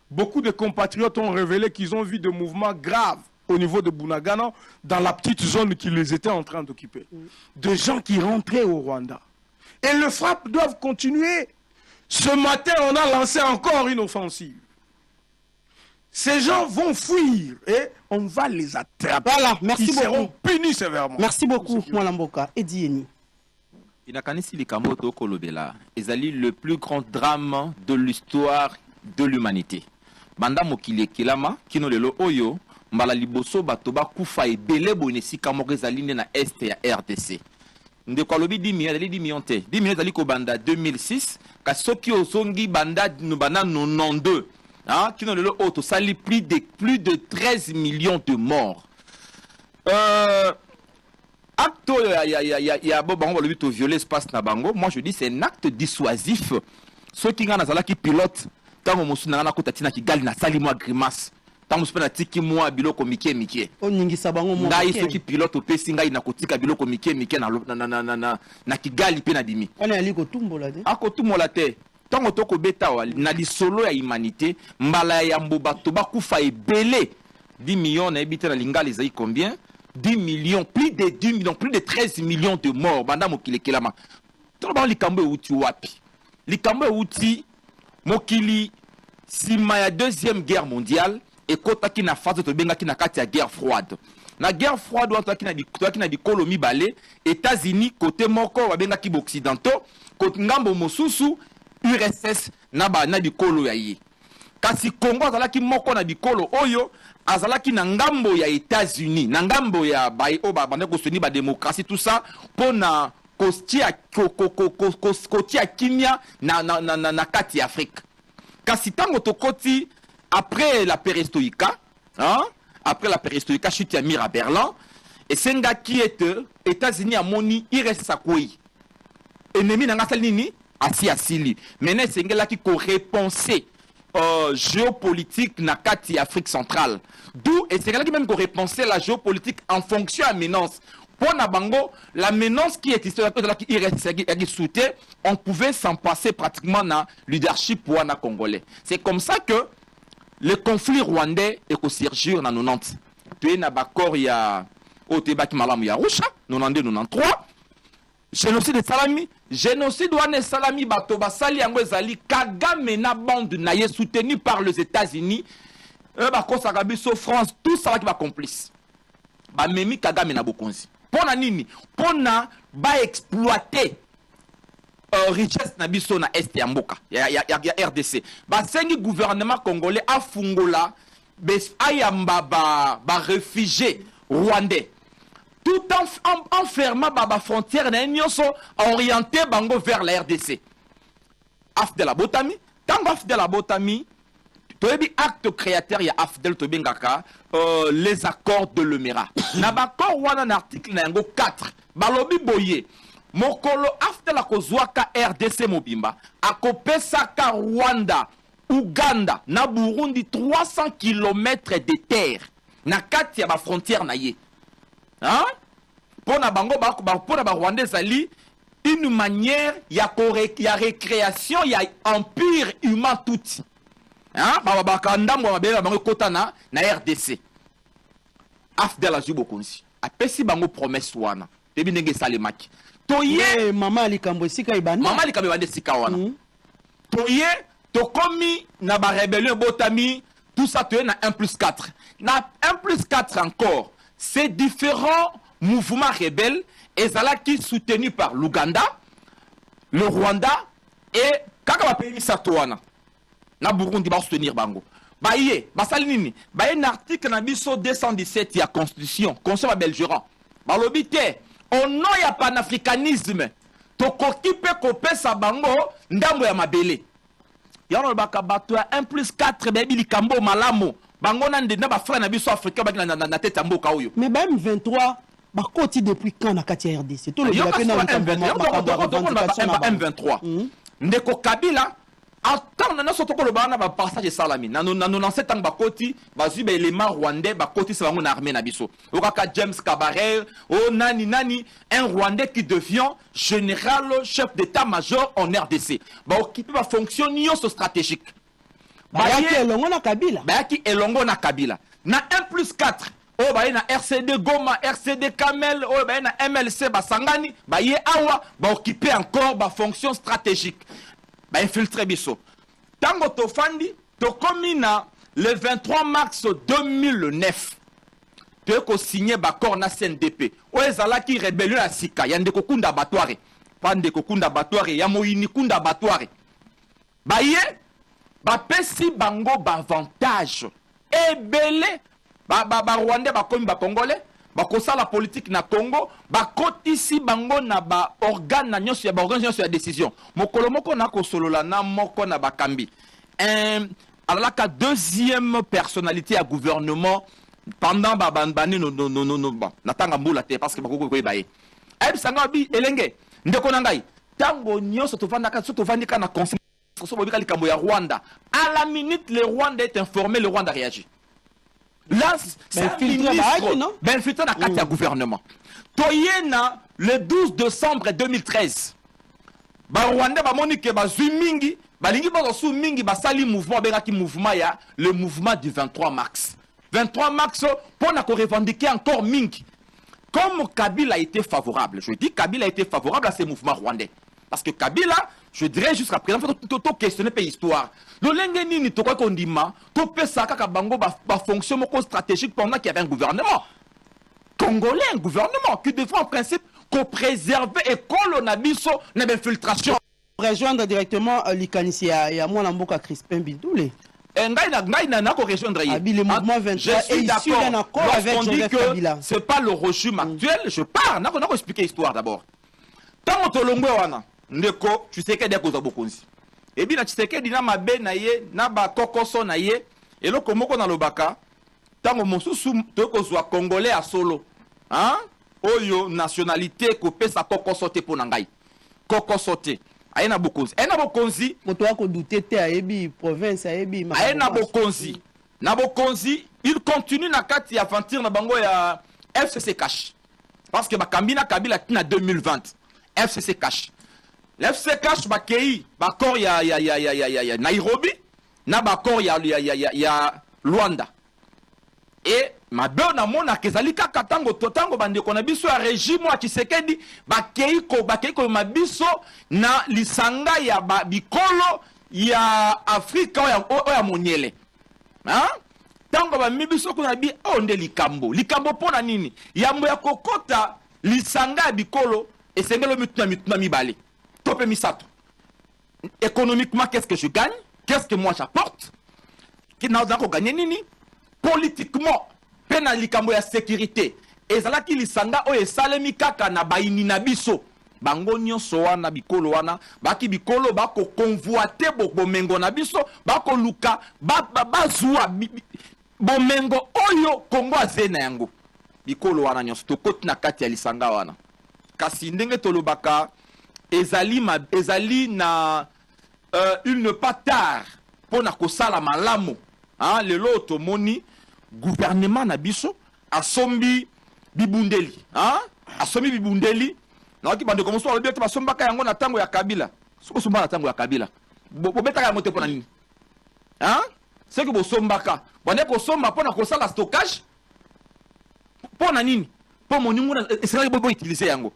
beaucoup de compatriotes ont révélé qu'ils ont vu des mouvements graves au niveau de Bunagana, dans la petite zone qu'ils les étaient en train d'occuper. Des gens qui rentraient au Rwanda. Et les frappes doivent continuer. Ce matin, on a lancé encore une offensive. Ces gens vont fuir et on va les attraper. Voilà, merci Ils beaucoup. seront punis sévèrement. Merci beaucoup, Mwalamboka. Edieni. Inakanisi Likamoto Kolobela, ezali le plus grand drame de l'histoire de l'humanité. Banda mokili kelama kino lelo oyo mbala liboso bato bakufa ebele boye esika moko ezali nde na este ya RDC. Ndeko alobi 10 millions, ezali 10 millions te. 10 millions ezali kobanda 2006 kasi soki ozongi banda 92. Hein, kino lelo oyo tosali plus de 13 millions de morts. Acte de violer l'espace na bango, moi je dis c'est un acte dissuasif. Ceux qui ont un pilote, tant que je suis kota ki gali na sali moi grimace. Tant que je suis tiki moi biloko mike mike. Oningisa bango mo. Ngai ceux qui pilote opesi ngai na kotika biloko mike mike na kigali pe na dimi. On est allé ko tumbola de. Ako tumbola te. Tant que to beta na lisolo ya humanité, mbala ya mboba to bakufa ebele 10 millions na ebité na linga les combien? 10 millions, plus de 10 millions, plus de 13 millions de morts. Banda mokili kelama. Toloba likambo euti wapi. Likambo euti mokili sima ya deuxième guerre mondiale et kotaki na phase to bengaki na kati ya guerre froide. Na guerre froide wataki na di kolomi balé, États-Unis côté moko ba bengaki occidentaux, côté ngambo mosusu URSS na ba na di kolo ya yi. Kasi Congo azalaki moko na bikolo oyo azalaki na ngambo ya États-Unis, na ngambo ya baye o ba bande ko soni ba démocratie tout ça pona kotia kimia na kati Afrique. Kasi tango tokoti après la perestroïka, hein? Après la perestroïka chute ya mur à Berlin et senga qui est États-Unis a moni irese sakoi. Ennemi na ngasali nini asi asili. Maintenant sengela ki ko répenser géopolitique na kati Afrique centrale. D'où et c'est là qui même qu'on repenser la géopolitique en fonction à menace. Pour Nabango, la menace qui est ici, on pouvait s'en passer pratiquement dans le leadership pour les Congolais. C'est comme ça que le conflit rwandais est aussi surgir dans 90. Tu es d'accord, il y a Otebaki Malamu Yarusha, 92-93. Génocide de Salami, génocide de Salami bato basali yango ezali Kagame na bande na ye soutenu par les États-Unis, bakosaka biso France, tout ça qui va complice. Ba memi Kagame na bokonzi. Pona nini? Pona ba exploiter richesse na biso na est ya mboka ya RDC. Ba sengi gouvernement congolais afungola ayamba ba réfugiés rwandais. Tout en fermant la frontière, orienté bango vers la RDC. Afdel Abotami, tant Afdel Abotami, tu as dit acte créateur, il y a Afdel Tobengaka, les accords de l'Emera. Nabakor wana article 4, balobi boye, mokolo Afdel Akozwaka RDC Mobimba, akopesaka Rwanda, Uganda, na Burundi 300 km de terre, na kati ya ba frontière na ye. Hein? Pour na bango pour na Rwanda zali une manière ya récréation ya empire humain tout. hein ba ndambo mabele bango kota na RDC afdel azwi bokonzi apesi bango promesse wana tebi ndenge salemaki toye mama likambo esika ibanda esika wana toye tokomi na ba rébellion botami tout ça toye na 1+4 na 1+4 encore ces différents mouvements rebelles ezalaki soutenus par l'Ouganda, le Rwanda et kaka ba pays wana na Burundi ba soutenir bango baye basali nini baye na article na biso 217 ya constitution ba belgérant balobi te au nom ya panafricanisme tokoki pe kopesa bango ndambo ya mabele yano baka bato ya 1+4 bebi likambo malamu bango na ndenda ba frère na biso africain baki na tete ya mboka oyo mais ba M23 ba koti depuis quand na kati ya RDC to le M23 ndeko Kabila attends na soto ko le bana ba passage salami na 97 ans ba koti ba zu ba élément rwandais ba koti sa bango na armée na biso okaka James Kabaré o nani un rwandais qui devient général chef d'état-major en RDC ba occuper ba fonction nyonso stratégique ba yaki elongo na Kabila na 1+4 o ba na RCD Goma RCD Kamel o ba na MLC basangani ba ye awa ba occuper encore ba fonction stratégique ba infiltrer biso tango tofandi tokomi na le 23 mars 2009 to ko signer ba accord na CNDP o ezalaki rébellion ya sika ya ndeko kunda batware pande ko kunda batware ya moyini kunda batware ba ye ba pesi bango ba avantage ebele ba Rwandais ba komi ba Congolais ba kosala politique na Congo ba kotisi bango na ba organe na nyonso ya ba organe nyonso ya décision mokolo moko na kosolola na moko na bakambi alaka deuxième personnalité à gouvernement pendant ba banbani no natanga mbula te parce que bakoko ko baye ayib sanga bi elenge ndeko na ngai tango nyonso tovandika na conseil so bobika likambo ya Rwanda à la minute le Rwanda est informé le Rwanda réagit. Là, c'est un ministre Benfiltre na kati ya gouvernement. Toyena le 12 décembre 2013. Ba Rwanda ba monike ba zui mingi, ba lingi ba su mingi ba sali mouvement bengaki mouvement ya le mouvement du 23 mars. 23 mars pour na ko revendiquer encore mingi. Comme Kabila a été favorable, je dis Kabila a été favorable à ces mouvements rwandais. Parce que Kabila, je dirais jusqu'à présent, il faut questionner par l'histoire. Le Lengeni, tu crois qu'on dit ma, tu peux ça, Bango, fonction stratégique pendant qu'il y avait un gouvernement congolais, un gouvernement qui devrait en principe préserver et coloniser l'infiltration. Rejoindre directement l'Ikanisi, il y a moi l'amboka Crispin Bindoulé. Le mouvement 23 est issu d'un accord avec Joseph Kabila. Ce n'est pas le régime actuel, je parle, on a expliqué l'histoire d'abord. Tant que l'on wana ndeko Tshisekedi akoza bokonzi ebi na Tshisekedi na mabe na ye na ba kokoso na ye eloko moko na lobaka tango mosusu tokozwa congolais à solo hein oyo nationalité ko pesa kokoso te pona ngai kokoso te ayena bokonzi moto ako douter te ayebi province ayebi ayena bokonzi na bokonzi il continue na kati ya aventure na bango ya FCC cash parce que bakambina Kabila tina 2020 FCC cash. L'FCC cash bakei bakor ya Nairobi na bakor ya Luanda. Et ma bona mona kezalika katango totango bandeko na biso ya régime wa Tshisekedi bakei ko mabiso na lisanga ya bikolo ya Afrika ya monyele. Hein? Tango ba mibiso ko na bi onde likambo pona nini? Yambo ya kokota lisanga ya bikolo et c'est le mituna mibale. Topé misato. Économiquement, qu'est-ce que je gagne? Qu'est-ce que moi j'apporte? Qui n'a pas gagné nini? Politiquement, penali kambo ya sécurité. Et ça là qui lisanga o esalemi kaka na baini na biso. Bango nyonso wana bikolo wana, baki bikolo bako convoiter bomengo na biso, bako luka bazua bomengo oyo Kongo azena yango. Bikolo wana nyonso to koti na kati ya lisanga wana. Kasi ndenge tolobaka ezali na il ne pas tard pour na kosala malamu hein lelo tomoni gouvernement na biso asombi bibundeli hein asombi bibundeli na ki bande komoso alobi ba sombaka yango na tango ya Kabila soko somba na tango ya Kabila bobetaka yango te pona nini hein c'est que vous sombaka bande ko somba pona ko sala stockage pona nini po moningu esala bo utiliser yango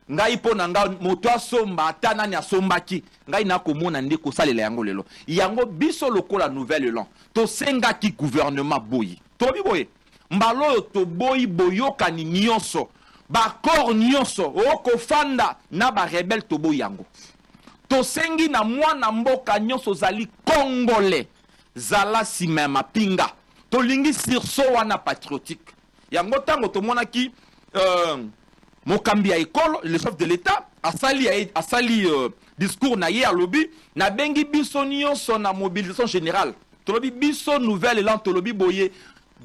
ngai pona nga moto asomba ata nani asombaki ngai nakomona nde kosalela yango lelo yango biso lokola nouvelle lan to senga ki gouvernement boyi to bi boye mbalo to boyi boyokani nyonso ba corps nyonso okofanda na ba rebelle to boyi yango to sengi na mwana mboka nyonso zali congolais zala sima mapinga to lingi sursaut wana patriotique yango tango to monaki mokambi ya ekolo le chef de l'état asali discours na ye alobi na bengi biso nyonso na mobilisation générale tolobi biso nouvelle lan tolobi boye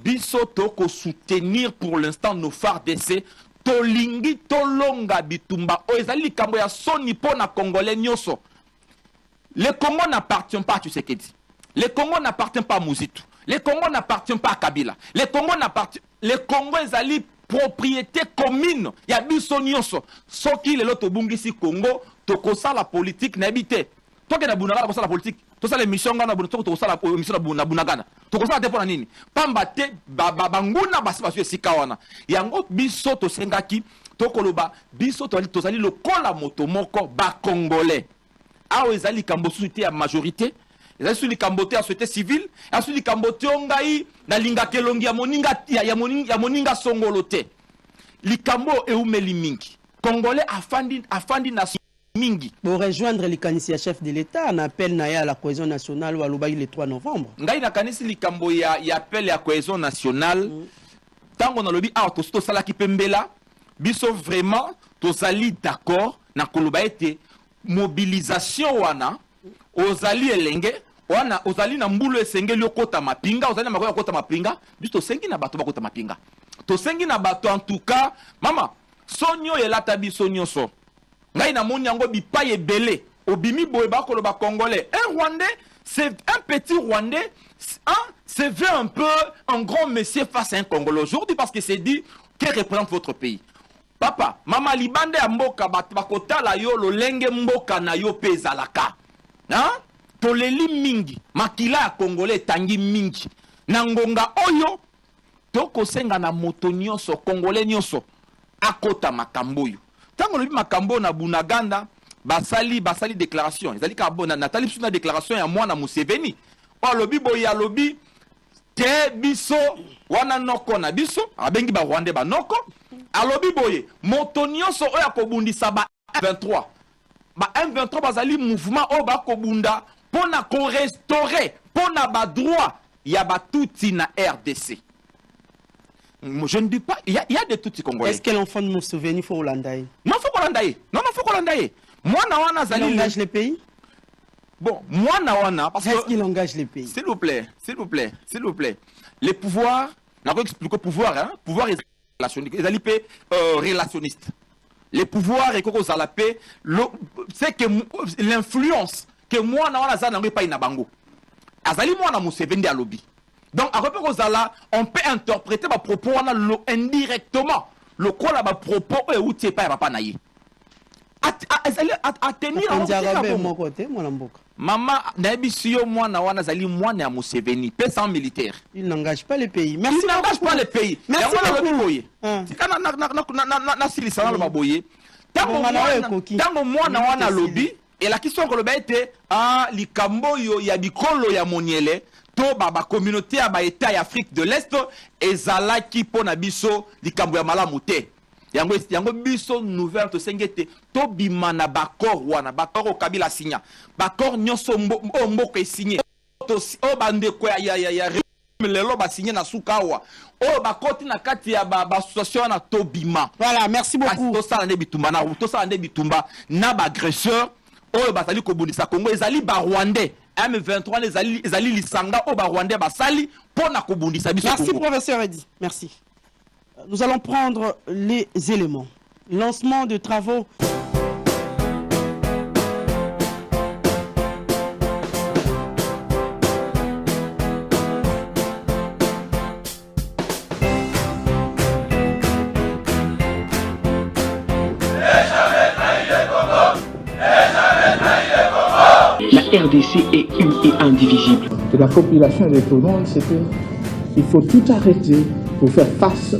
biso toko soutenir pour l'instant nos phares d'essai tolingi tolonga bitumba o ezali likambo ya soni pona congolais nyonso. Le Congo n'appartient pas à Tshisekedi, le Congo n'appartient pas à Muzitu, le Congo n'appartient pas à Kabila, le Congo ezali propriété commune ya biso nyonso soki lelo tobungisi Congo tokosa la politique na habité toke na bunagana kosa la politique tosa la mission ngana bunto tokosa la mission na bunagana tokosa te pona nini pamba te banguna basi basu esika wana yango biso tosengaki tokoloba biso tozali lokola moto moko ba congolais awo ezali kambo société ya majorité ezali suli kambote ya société civile asuli kambote ongai na linga kelongi ya moninga songolo te likambo eumeli mingi congolais afandi na mingi pour rejoindre likanisi ya chef de l'état en appel na ya la cohésion nationale ou alobai le 3 novembre ngai na kanisi likambo ya appel ya cohésion nationale tango na lobi a to salaki pembela biso vraiment tozali d'accord na koloba ete mobilisation wana ozali elenge wana ozali na mbulu esengeli okota mapinga ozali na makoya okota mapinga biso tosengi na bato bakota mapinga tosengi na bato en tout cas mama sonyo elata biso nyonso ngai na moni yango bipai ebele obimi boye bakoloba congolais un rwandais c'est un petit rwandais c'est vu un peu un grand monsieur face à un congolais aujourd'hui parce que c'est dit que représente votre pays. Papa, mama libande ya mboka bakotala yo lolenge mboka na yo pezalaka. Hein? Toleli mingi, makila ya congolais tangi mingi. Na ngonga oyo toko senga na moto nyonso congolais nyonso akota makambo yo. Tango lobi makambo na Bunaganda basali déclaration. Ezali ka bona Nathalie biso na déclaration ya mwana Museveni. O lobi boya lobi te biso wana noko na biso abengi ba Rwandais ba noko alobi boye moto nyonso oya kobundisa ba M23 ba M23 bazali mouvement o ba kobunda pona ko restaurer pona ba droit ya ba tuti na RDC. Je ne dis pas il y a des tuti congolais. Est-ce que l'enfant de Museveni faut Hollande? Non faut Hollande. Non faut Hollande. Moi na wana zali il engage les pays. Bon, moi na wana parce que est-ce qu'il engage les pays? S'il vous plaît. Les pouvoirs, n'a pas expliqué pouvoir hein, pouvoir relationniste. Les pouvoirs et koko zalapé c'est que l'influence que moi na wana zana ngai pa ina bango. Azali moi na Museveni a lobby. Donc à repos zala on peut interpréter ma propos wana indirectement. Le quoi là ba propos e outie pa papa na ye. À tenir en mon côté, mon mboka. Maman, Nabisio, moi, na zali, moi, na Museveni, paix sans militaire. Il n'engage pas les pays. Merci. Il n'engage pas les pays. Merci beaucoup. Tango moi, na wana lobby, et la question que le était, likambo yo ya bikolo ya moniele, to baba communauté ya ba état ya Afrique de l'Est, ezala ki pona biso likambo ya malamu te. Yango biso nouvelle to sengete to bimana bakor wana bakor Kabila signa bakor nyonso mboko e signé to o bande ko ya lelo ba signé na sukawa o bakoti na kati ya ba association na to bima. Voilà, merci beaucoup. To sala ne bitumba na to sala ne bitumba na ba agresseur o bazali ko bundisa Congo ezali ba Rwandais M23 ezali lisanga o ba Rwandais basali pona ko bundisa biso. Merci professeur Eddy. Merci. Nous allons prendre les éléments. Lancement de travaux. RDC est une et indivisible. De la population et de tout le monde, c'était il faut tout arrêter pour faire face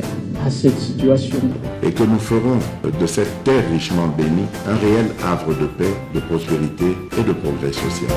à cette situation. Et que nous ferons de cette terre richement bénie un réel havre de paix, de prospérité et de progrès social.